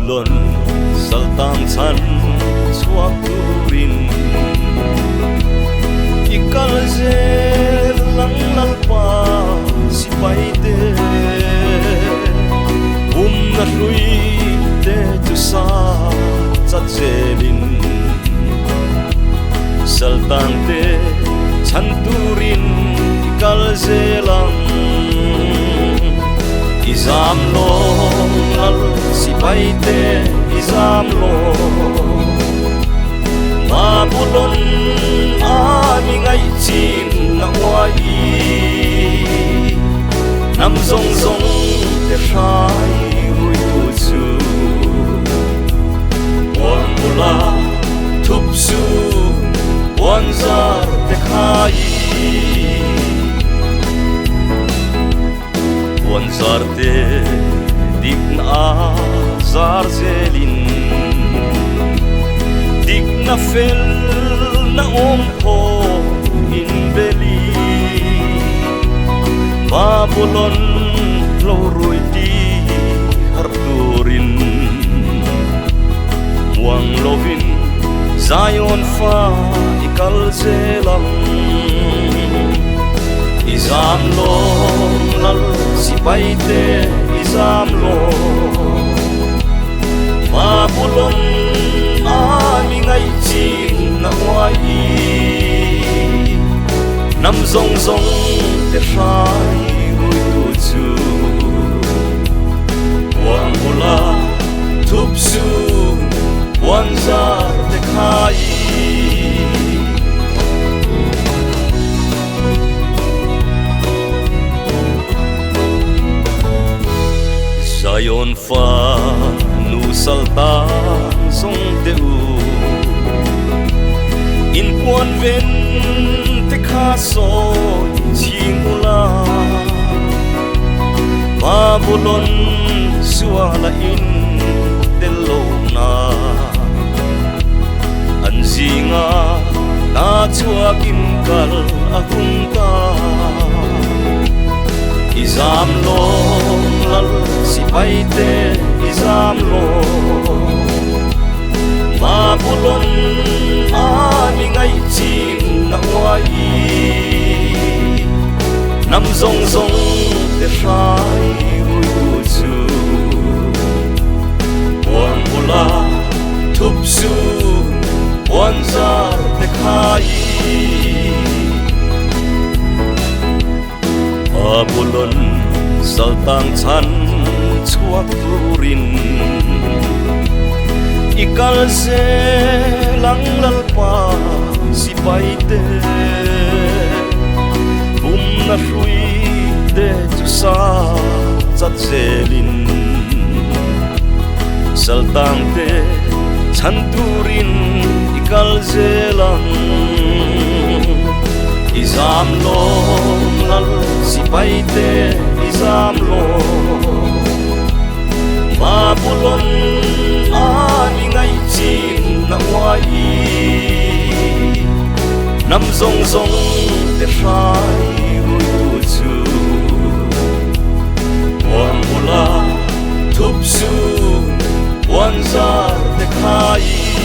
Babylon saltang chan chuak turin ikal zel lang lalpa sipai te na hlui te tu sa chat zelin saltang te chan turin ikal zelang izam lo lal sipai te izam lo Babylon ami ngai chin na wai nam zong zong te shai hui tu chu wan mula thup su wan zar te khai wan zar te dik na zar zelin dik na fel na om po in beli Babylon lo rui ti harturin wang lovin Zion fa ikal zelang izam lo lal sipai te izam lo Babylon ami ngai chin na wai nam zong zong te shai hui tu chu wan mula thup su wan zar te khai Zion fa nu saltan song te u in quan ven te kha so chingula Babylon suala in te lo na anzinga na chua kim kal akung ka izam lo lal sipai te izam lo Babylon ami ngai chin na wai nam zong zong te shai hui tu chu wan mula thup su wan zar te khai Babylon saltang chan chuak turin ikal se lang lalpa sipai te na hlui te tu sa chat zelin saltang te chan turin ikal zelang izam lo lal sipai te izam lo Babylon ami ngai chin na wai nam zong zong te shai hui tu chu wan mula thup su wan zar te khai